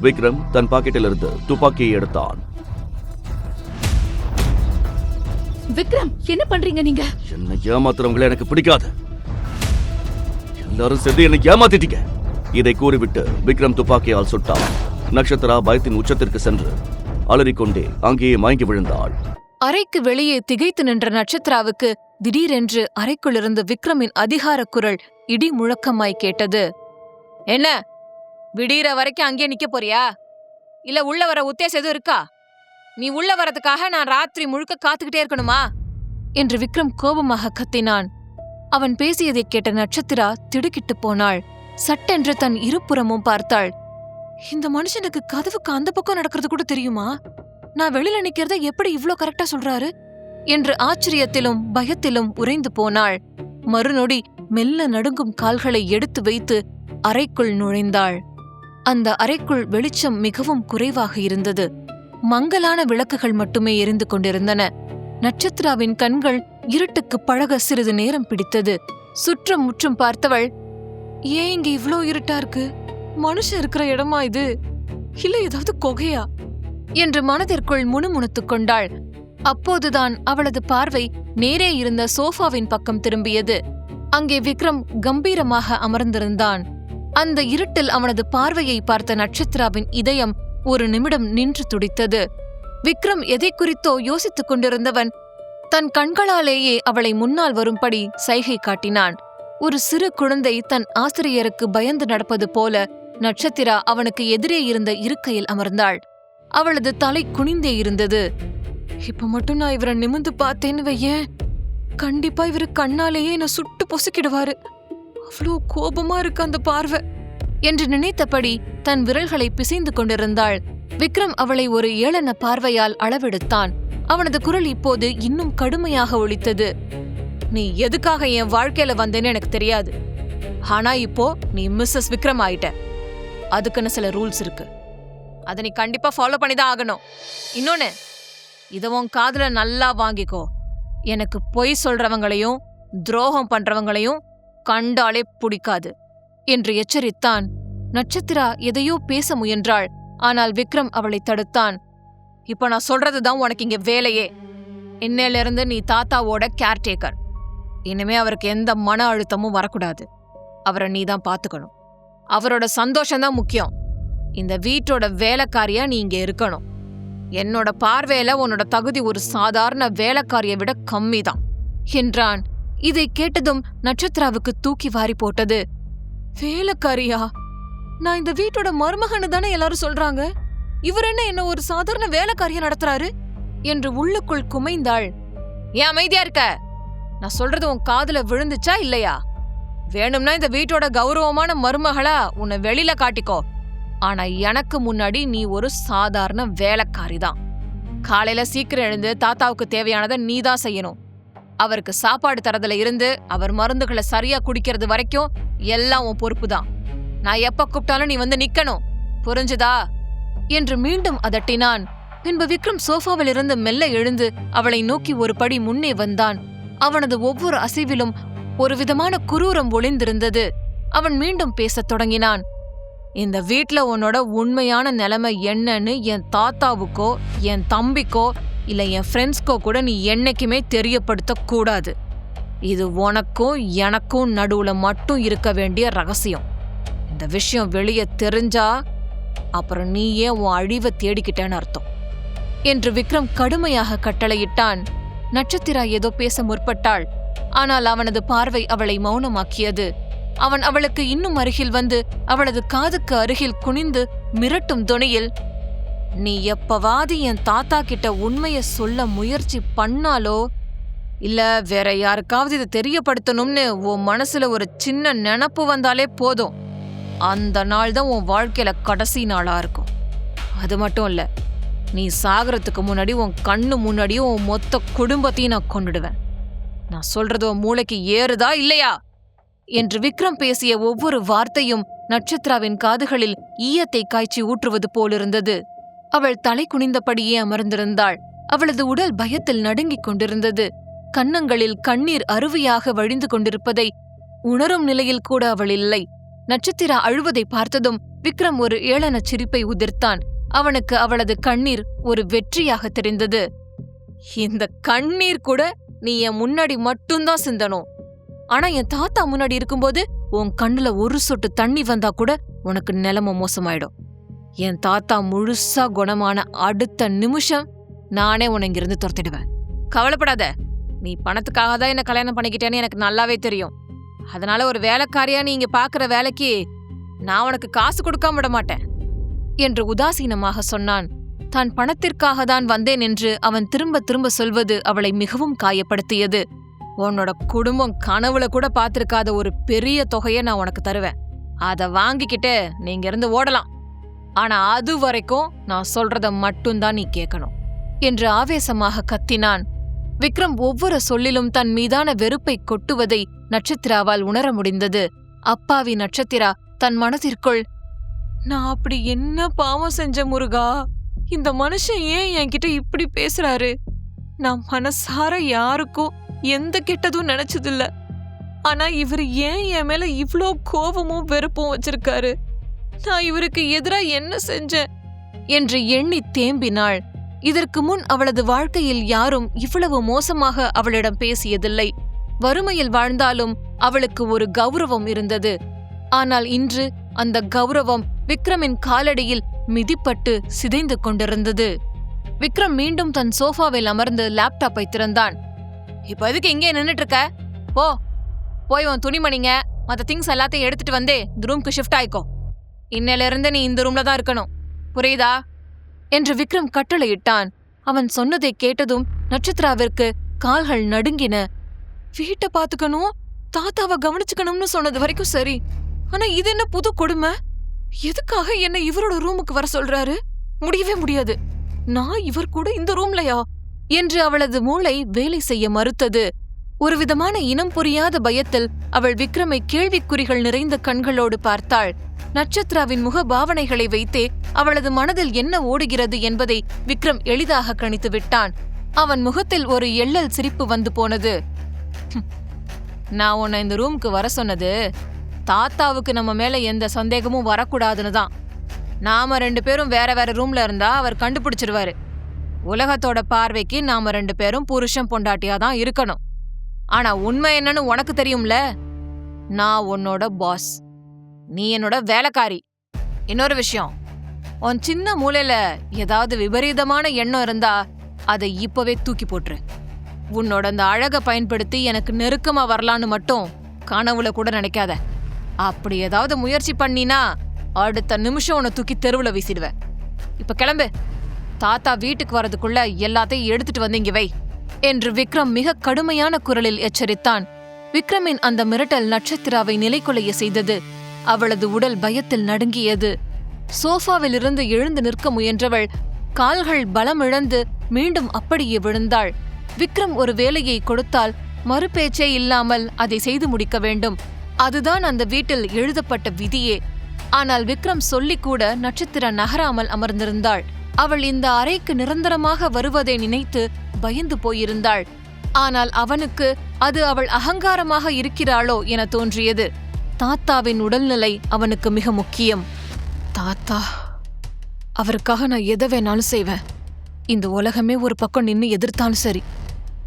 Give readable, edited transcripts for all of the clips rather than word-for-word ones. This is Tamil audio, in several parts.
விக்ரம் தன் பாக்கெட்டிலிருந்து துப்பாக்கியை எடுத்தான். விக்ரம், என்ன பண்றீங்க நீங்க? என்னை ஏமாத்துறவங்களை எனக்கு பிடிக்காது. எல்லாரும் சேர்ந்து என்னை ஏமாத்திட்டீங்க. இதை கூறிவிட்டு விக்ரம் துப்பாக்கியால் சுட்டான். நட்சத்திரா பயத்தின் உச்சத்திற்கு சென்று அலறிக்கொண்டே அங்கேயே மயங்கி விழுந்தாள். அறைக்கு வெளியே திகைத்து நின்ற நட்சத்திராவுக்கு திடீரென்று அறைக்குள்ளிருந்து விக்ரமின் அதிகார குரல் இடி முழக்கமாய் கேட்டது. என்ன, விடீர வரைக்கும் அங்கேயே நிக்க போறியா? இல்ல உள்ள வர உத்தேசம் எதுவும் இருக்கா? நீ உள்ள வரதுக்காக நான் ராத்திரி முழுக்க காத்துக்கிட்டே இருக்கணுமா என்று விக்ரம் கோபமாக கத்தினான். அவன் பேசியதைக் கேட்ட நட்சத்திரா திடுக்கிட்டு போனாள். சட்டென்று தன் இருபுறமும் பார்த்தாள். இந்த மனுஷனுக்கு கதவுக்கு அந்த பக்கம் நடக்கிறது கூட தெரியுமா? நான் வெளியில நிக்கிறத எப்படி இவ்ளோ கரெக்டா சொல்றாரு என்று ஆச்சரியத்திலும் பயத்திலும் உறைந்து போனாள். மறுநொடி மெல்ல நடுங்கும் கால்களை எடுத்து வைத்து அறைக்குள் நுழைந்தாள். அந்த அறைக்குள் வெளிச்சம் மிகவும் குறைவாக இருந்தது. மங்கலான விளக்குகள் மட்டுமே எரிந்து கொண்டிருந்தன. நட்சத்திராவின் கண்கள் இருட்டுக்கு பழக சிறிது நேரம் பிடித்தது. சுற்றும் முற்றும் பார்த்தவள், ஏன் இங்க இவ்ளோ இருட்டா இருக்கு? மனுஷன் இருக்கிற இடமா இது? இல்ல ஏதாவது கொகையா என்று மனதிற்குள் முணுமுணுத்துக் கொண்டாள். அப்போதுதான் அவளது பார்வை நேரே இருந்த சோஃபாவின் பக்கம் திரும்பியது. அங்கே விக்ரம் கம்பீரமாக அமர்ந்திருந்தான். அந்த இருட்டில் அவனது பார்வையை பார்த்த நட்சத்திராவின் இதயம் ஒரு நிமிடம் நின்று துடித்தது. விக்ரம் எதை குறித்தோ யோசித்துக் கொண்டிருந்தவன் தன் கண்களாலேயே அவளை முன்னால் வரும்படி சைகை காட்டினான். ஒரு சிறு குழந்தை தன் ஆசிரியருக்கு பயந்து நடப்பது போல நட்சத்திரா அவனுக்கு எதிரே இருந்த இருக்கையில் அமர்ந்தாள். அவளது தலை குனிந்தே இருந்தது. இப்ப மட்டும் நான் இவரை நிமிந்து பார்த்தேன்னு வையேன், கண்டிப்பா இவரு கண்ணாலேயே என்ன சுட்டு பொசுக்கிடுவாரு. அவ்வளோ கோபமா இருக்கு அந்த பார்வை என்று நினைத்தபடி தன் விரல்களை பிசைந்து கொண்டிருந்தாள். விக்ரம் அவளை ஒரு ஏளன பார்வையால் அளவெடுத்தான். அவனது குரல் இப்போது இன்னும் கடுமையாக ஒலித்தது. நீ எதுக்காக என் வாழ்க்கையில வந்தேன்னு எனக்கு தெரியாது. ஆனா இப்போ நீ மிஸ்ஸஸ் விக்ரம் ஆயிட்ட. அதுக்குன்னு சில ரூல்ஸ் இருக்கு. அதை நீ கண்டிப்பா ஃபாலோ பண்ணிதான் ஆகணும். இன்னொன்னு, இத உன் காதுல நல்லா வாங்கிக்கோ. எனக்கு பொய் சொல்றவங்களையும் துரோகம் பண்றவங்களையும் கண்டாலே பிடிக்காது என்று எச்சரித்தான். நட்சத்திரா எதையோ பேச முயன்றாள். ஆனால் விக்ரம் அவளை தடுத்தான். இப்ப நான் சொல்றதுதான் உனக்கு இங்க வேலையே. இன்னையிலிருந்து நீ தாத்தாவோட கேர்டேக்கர். இனிமே அவருக்கு எந்த மன அழுத்தமும் வரக்கூடாது. அவரை நீதான் பாத்துக்கணும். அவரோட சந்தோஷம்தான் முக்கியம். இந்த வீட்டோட வேலைக்காரியா நீ இங்க இருக்கணும். என்னோட பார்வையில உன்னோட தகுதி ஒரு சாதாரண வேலைக்காரியை விட கம்மிதான் என்றான். இதை கேட்டதும் நட்சத்திராவுக்கு தூக்கி வாரி போட்டது. வேலைக்காரியா? நான் இந்த வீட்டோட மருமகன்னு தானே எல்லாரும் சொல்றாங்க. இவர் என்ன ஒரு சாதாரண வேலைக்காரியா நடத்துறாரு என்று உள்ளுக்குள் குமைந்தாள். ஏன் அமைதியா இருக்க? நான் சொல்றது உன் காதுல விழுந்துச்சா இல்லையா? வேணும்னா இந்த வீட்டோட கௌரவமான மருமகளா உன்னை வெளியில காட்டிக்கோ. ஆனா எனக்கு முன்னாடி நீ ஒரு சாதாரண வேலைக்காரிதான். காலையில சீக்கிரம் எழுந்து தாத்தாவுக்கு தேவையானதை நீதான் செய்யணும். அவருக்கு சாப்பாடு தரதுல இருந்து அவர் மருந்துகளை சரியா குடிக்கிறது வரைக்கும் எல்லாம் உன் பொறுப்புதான். நான் எப்ப கூப்பிட்டாலும் நீ வந்து நிக்கணும். புரிஞ்சுதா என்று மீண்டும் அதட்டினான். பின்பு விக்ரம் சோஃபாவிலிருந்து மெல்ல எழுந்து அவளை நோக்கி ஒரு படி முன்னே வந்தான். அவனது ஒவ்வொரு அசைவிலும் ஒரு விதமான குரூரம் ஒளிந்திருந்தது. அவன் மீண்டும் பேசத் தொடங்கினான். இந்த வீட்ல உன்னோட உண்மையான நிலைமை என்னன்னு என் தாத்தாவுக்கோ என் தம்பிக்கோ இல்ல என் ஃப்ரெண்ட்ஸ்க்கோ கூட நீ என்னைக்குமே தெரியப்படுத்த கூடாது. இது உனக்கும் எனக்கும் நடுவுல மட்டும் இருக்க வேண்டிய ரகசியம். இந்த விஷயம் வெளியே தெரிஞ்சா அப்புறம் நீயே உன் அழிவை தேடிக்கிட்டேன்னு அர்த்தம் என்று விக்ரம் கடுமையாக கட்டளையிட்டான். நட்சத்திரா ஏதோ பேச முற்பட்டாள். ஆனால் அவனது பார்வை அவளை மௌனமாக்கியது. அவன் அவளுக்கு இன்னும் அருகில் வந்து அவளது காதுக்கு அருகில் குனிந்து மிரட்டும் தொனியில், நீ எப்பவாது என் தாத்தா கிட்ட உண்மைய சொல்ல முயற்சி பண்ணாலோ இல்ல வேற யாருக்காவது இதை தெரியப்படுத்தணும்னு உன் மனசுல ஒரு சின்ன நினப்பு வந்தாலே போதும், அந்த நாள் தான் உன் வாழ்க்கையில கடைசி நாளா இருக்கும். அது மட்டும் இல்ல, நீ சாகறதுக்கு முன்னாடி உன் கண்ணு முன்னாடியும் உன் மொத்த குடும்பத்தையும் நான் கொண்டுடுவேன். நான் சொல்றது உன் மூளைக்கு ஏறுதா இல்லையா என்று விக்ரம் பேசிய ஒவ்வொரு வார்த்தையும் நட்சத்திராவின் காதுகளில் ஈயத்தை காய்ச்சி ஊற்றுவது போலிருந்தது. அவள் தலை குனிந்தபடியே அமர்ந்திருந்தாள். அவளது உடல் பயத்தில் நடுங்கிக் கொண்டிருந்தது. கன்னங்களில் கண்ணீர் அருவியாக வழிந்து கொண்டிருப்பதை உணரும் நிலையில் கூட அவள் இல்லை. நட்சத்திரா அழுவதை பார்த்ததும் விக்ரம் ஒரு ஏளனச் சிரிப்பை உதிர்த்தான். அவனுக்கு அவளது கண்ணீர் ஒரு வெற்றியாக தெரிந்தது. இந்த கண்ணீர் கூட நீ என் முன்னாடி மட்டும்தான் சிந்தணும். ஆனா என் தாத்தா முன்னாடி இருக்கும்போது உன் கண்ணுல ஒரு சொட்டு தண்ணி வந்தா கூட உனக்கு நிலைமை மோசமாயிடும். என் தாத்தா முழுசா குணமான அடுத்த நிமிஷம் நானே உன்னை இங்கிருந்து துரத்திடுவேன். கவலைப்படாத, நீ பணத்துக்காக தான் என்ன கல்யாணம் பண்ணிக்கிட்டேன்னு எனக்கு நல்லாவே தெரியும். அதனால ஒரு வேலைக்காரியா நீ இங்க பாக்குற வேலைக்கு நான் உனக்கு காசு கொடுக்காம விட மாட்டேன் என்று உதாசீனமாக சொன்னான். தான் பணத்திற்காக தான் வந்தேன் என்று அவன் திரும்ப திரும்ப சொல்வது அவளை மிகவும் காயப்படுத்தியது. உன்னோட குடும்பம் கனவுல கூட பார்த்திருக்காத ஒரு பெரிய தொகையை நான் உனக்கு தருவேன். அதை வாங்கிக்கிட்டு நீங்க இருந்து ஓடலாம். ஆனா அது வரைக்கும் நான் சொல்றத மட்டும்தான் நீ கேட்கணும் என்று ஆவேசமாக கத்தினான். விக்ரம் ஒவ்வொரு சொல்லிலும் தன் மீதான வெறுப்பை கொட்டுவதை நட்சத்திராவால் உணர முடிந்தது. அப்பாவி நட்சத்திரா தன் மனதிற்குள், நான் அப்படி என்ன பாவம் செஞ்ச முருகா? இந்த மனுஷன் ஏன் என்கிட்ட இப்படி பேசுறாரு? நான் மனசார யாருக்கும் எந்த கெட்டதும் நினைச்சதில்ல. ஆனா இவரு ஏன் என் மேல இவ்ளோ கோபமும் வெறுப்பும் வச்சிருக்காரு? நான் இவருக்கு எதிரா என்ன செஞ்சேன் என்று எண்ணி தேம்பினாள். இதற்கு முன் அவளது வாழ்க்கையில் யாரும் இவ்வளவு மோசமாக அவளிடம் பேசியதில்லை. வறுமையில் வாழ்ந்தாலும் அவளுக்கு ஒரு கௌரவம் இருந்தது. ஆனால் இன்று அந்த கௌரவம் விக்ரமின் காலடியில் மிதிப்பட்டு சிதைந்து கொண்டிருந்தது. விக்ரம் மீண்டும் தன் சோஃபாவில் அமர்ந்து லேப்டாப்பை திறந்தான். இப்ப எதுக்கு இங்கே நின்னுட்டு இருக்க? போய் உன் துணிமணிங்க மத்த திங்ஸ் எல்லாத்தையும் எடுத்துட்டு வந்தே இந்த ரூம்க்கு ஷிஃப்ட் ஆயிக்கோ. இன்னையில இருந்து நீ இந்த ரூம்ல தான் இருக்கணும், புரியுதா என்று விக்ரம் கட்டளையிட்டான். அவன் சொன்னதை கேட்டதும் நட்சத்திராவிற்கு கால்கள் நடுங்கின. வீட்டை பாத்துக்கணும், தாத்தாவை கவனிச்சுக்கணும்னு சொன்னது வரைக்கும் சரி. ஆனா இது என்ன புது கொடுமை? எதுக்காக என்ன இவரோட ரூமுக்கு வர சொல்றாரு? முடியவே முடியாது. நான் இவர் கூட இந்த ரூம்லயா என்று அவளது மூளை வேலை செய்ய மறுத்தது. ஒரு விதமான இனம் புரியாத பயத்தில் அவள் விக்ரமை கேள்விக்குறிகள் நிறைந்த கண்களோடு பார்த்தாள். நட்சத்திராவின் முக பாவனைகளை வைத்தே அவளது மனதில் என்ன ஓடுகிறது என்பதை விக்ரம் எளிதாக கணித்து விட்டான். அவன் முகத்தில் ஒரு எள்ளல் சிரிப்பு வந்து போனது. நான் உன்னை இந்த ரூமுக்கு வர சொன்னது தாத்தாவுக்கு நம்ம மேல எந்த சந்தேகமும் வரக்கூடாதுன்னு தான். நாம 2 பேரும் வேற வேற ரூம்ல இருந்தா அவர் கண்டுபிடிச்சிருவாரு. உலகத்தோட பார்வைக்கு நாம 2 பேரும் புருஷன் பொண்டாட்டியாதான் இருக்கணும். ஆனா உண்மை என்னன்னு உனக்கு தெரியும்ல, நான் உன்னோட பாஸ், நீ என்னோட வேலைக்காரி. இன்னொரு விஷயம், உன் சின்ன மூளையில ஏதாவது விபரீதமான எண்ணம் இருந்தா அதை இப்பவே தூக்கி போட்டுரு. உன்னோட அந்த அழகை பயன்படுத்தி எனக்கு நெருக்கமா வரலான்னு மட்டும் கனவுல கூட நினைக்காத. அப்படி ஏதாவது முயற்சி பண்ணினா அடுத்த நிமிஷம் உன்னை தூக்கி தெருவுல வீசிடுவேன். இப்ப கிளம்பு, தாத்தா வீட்டுக்கு வரதுக்குள்ள எல்லாத்தையும் எடுத்துட்டு வந்து இங்க வை என்று விக்ரம் மிக கடுமையான குரலில் எச்சரித்தான். விக்ரமின் அந்த மிரட்டல் நட்சத்திராவை நிலைக்குலைய செய்தது. அவளது உடல் பயத்தில் நடுங்கியது. சோஃபாவிலிருந்து எழுந்து நிற்க முயன்றவள் கால்கள் பலமிழந்து மீண்டும் அப்படியே விழுந்தாள். விக்ரம் ஒரு வேலையை கொடுத்தால் மறுபேச்சே இல்லாமல் அதை செய்து முடிக்க வேண்டும். அதுதான் அந்த வீட்டில் எழுதப்பட்ட விதியே. ஆனால் விக்ரம் சொல்லிக்கூட நட்சத்திரா நகராமல் அமர்ந்திருந்தாள். அவள் இந்த அறைக்கு நிரந்தரமாக வருவதை நினைத்து பயந்து போயிருந்தாள். ஆனால் அவனுக்கு அது அவள் அகங்காரமாக இருக்கிறாளோ என தோன்றியது. தாத்தாவின் உடல்நிலை அவனுக்கு மிக முக்கியம். தாத்தா, அவருக்காக நான் எதை வேணாலும் செய்வேன். இந்த உலகமே ஒரு பக்கம் நின்னு எதிர்த்தாலும் சரி,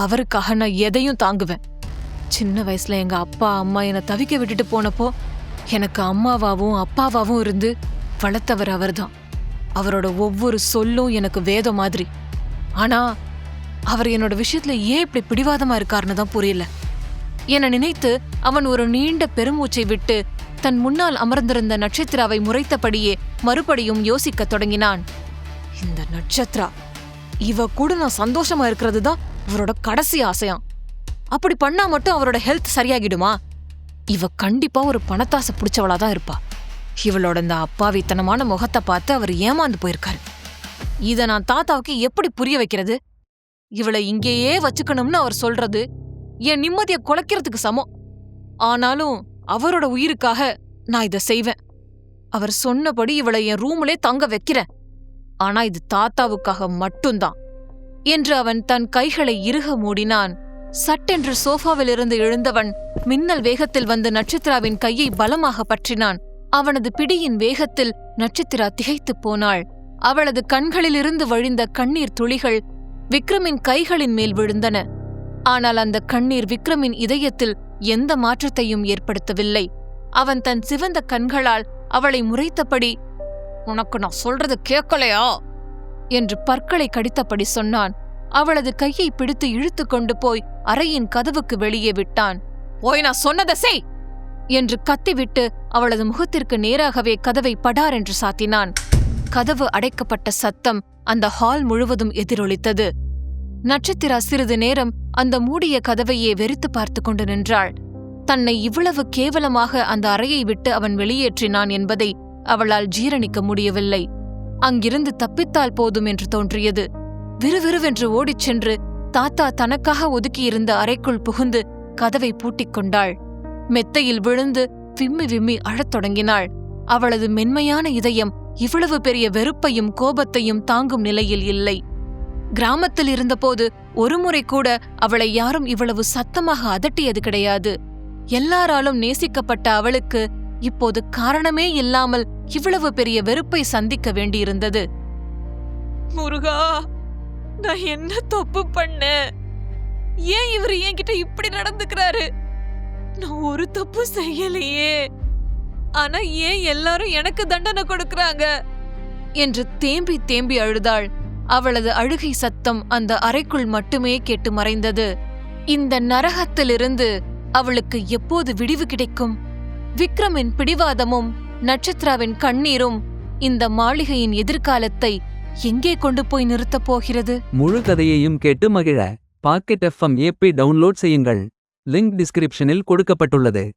அவருக்காக நான் எதையும் தாங்குவேன். சின்ன வயசுல எங்க அப்பா அம்மா என்னை தவிக்க விட்டுட்டு போனப்போ எனக்கு அம்மாவாவும் அப்பாவாவும் இருந்து வளர்த்தவர் அவர்தான். அவரோட ஒவ்வொரு சொல்லும் எனக்கு வேதம் மாதிரி. ஆனா அவர் என்னோட விஷயத்துல ஏன் இப்படி பிடிவாதமா இருக்காருன்னு தான் புரியல என நினைத்து அவன் ஒரு நீண்ட பெருமூச்சை விட்டு தன் முன்னால் அமர்ந்திருந்த நட்சத்திராவை முறைத்தபடியே மறுபடியும் யோசிக்கத் தொடங்கினான். இந்த நட்சத்திரா, இவ கூட நான் சந்தோஷமா இருக்கிறது தான் இவரோட கடைசி ஆசையாம். அப்படி பண்ணா மட்டும் அவரோட ஹெல்த் சரியாகிடுமா? இவ கண்டிப்பா ஒரு பணத்தாசை பிடிச்சவளாதான் இருப்பா. இவளோட இந்த அப்பாவித்தனமான முகத்தை பார்த்து அவர் ஏமாந்து போயிருக்காரு. இத நான் தாத்தாவுக்கு எப்படி புரிய வைக்கிறது? இவளை இங்கேயே வச்சுக்கணும்னு அவர் சொல்றது என் நிம்மதியை குலைக்கிறதுக்கு சமம். ஆனாலும் அவரோட உயிருக்காக நான் இதை செய்வேன். அவர் சொன்னபடி இவளை என் ரூம்லே தங்க வைக்கிறேன். ஆனா இது தாத்தாவுக்காக மட்டும்தான் என்று அவன் தன் கைகளை இறுக மூடினான். சட்டென்று சோஃபாவிலிருந்து எழுந்தவன் மின்னல் வேகத்தில் வந்து நட்சத்திராவின் கையை பலமாக பற்றினான். அவனது பிடியின் வேகத்தில் நட்சத்திரா திகைத்துப் போனாள். அவளது கண்களிலிருந்து வழிந்த கண்ணீர் துளிகள் விக்ரமின் கைகளின் மேல் விழுந்தன. ஆனால் அந்த கண்ணீர் விக்ரமின் இதயத்தில் எந்த மாற்றத்தையும் ஏற்படுத்தவில்லை. அவன் தன் சிவந்த கண்களால் அவளை முறைத்தபடி, "உனக்கு நான் சொல்றது கேட்கலையா?" என்று பற்களை கடித்தபடி சொன்னான். அவளது கையை பிடித்து இழுத்து கொண்டு போய் அறையின் கதவுக்கு வெளியே விட்டான். "போய் நான் சொன்னதை செய்!" என்று கத்திவிட்டு அவளது முகத்திற்கு நேராகவே கதவை படார் என்று சாத்தினான். கதவு அடைக்கப்பட்ட சத்தம் அந்த ஹால் முழுவதும் எதிரொலித்தது. நட்சத்திரா சிறிது நேரம் அந்த மூடிய கதவையே வெறித்து பார்த்து கொண்டு நின்றாள். தன்னை இவ்வளவு கேவலமாக அந்த அறையை விட்டு அவன் வெளியேற்றினான் என்பதை அவளால் ஜீரணிக்க முடியவில்லை. அங்கிருந்து தப்பித்தால் போதும் என்று தோன்றியது. விறுவிறுவென்று ஓடிச் சென்று தாத்தா தனக்காக ஒதுக்கியிருந்த அறைக்குள் புகுந்து கதவை பூட்டிக் கொண்டாள். மெத்தையில் விழுந்து விம்மி விம்மி அழத் தொடங்கினாள். அவளது மென்மையான இதயம் இவ்வளவு பெரிய வெறுப்பையும் கோபத்தையும் தாங்கும் நிலையில் இல்லை. கிராமத்தில் இருந்தபோது ஒருமுறை கூட அவளை யாரும் இவ்வளவு சத்தமாக அதட்டியது கிடையாது. எல்லாராலும் நேசிக்கப்பட்ட அவளுக்கு இப்போது காரணமே இல்லாமல் இவ்வளவு பெரிய வெறுப்பை சந்திக்க வேண்டியிருந்தது. "முருகா, நான் என்ன தப்பு பண்ண? ஏன் இவரு என்கிட்ட இப்படி நடந்துக்கிறாரு? நான் ஒரு தப்பு செய்யலையே. ஆனா ஏன் எல்லாரும் எனக்கு தண்டனை கொடுக்கறாங்க?" என்று தேம்பி தேம்பி அழுதாள். அவளது அழுகை சத்தம் அந்த அறைக்குள் மட்டுமே கேட்டு மறைந்தது. இந்த நரகத்திலிருந்து அவளுக்கு எப்போது விடிவு கிடைக்கும்? விக்ரமின் பிடிவாதமும் நட்சத்திராவின் கண்ணீரும் இந்த மாளிகையின் எதிர்காலத்தை எங்கே கொண்டு போய் நிறுத்தப் போகிறது? முழு கதையையும் கேட்டு மகிழ பாக்கெட் FM ஆப்பை டவுன்லோட் செய்யுங்கள். லிங்க் டிஸ்கிரிப்ஷனில் கொடுக்கப்பட்டுள்ளது.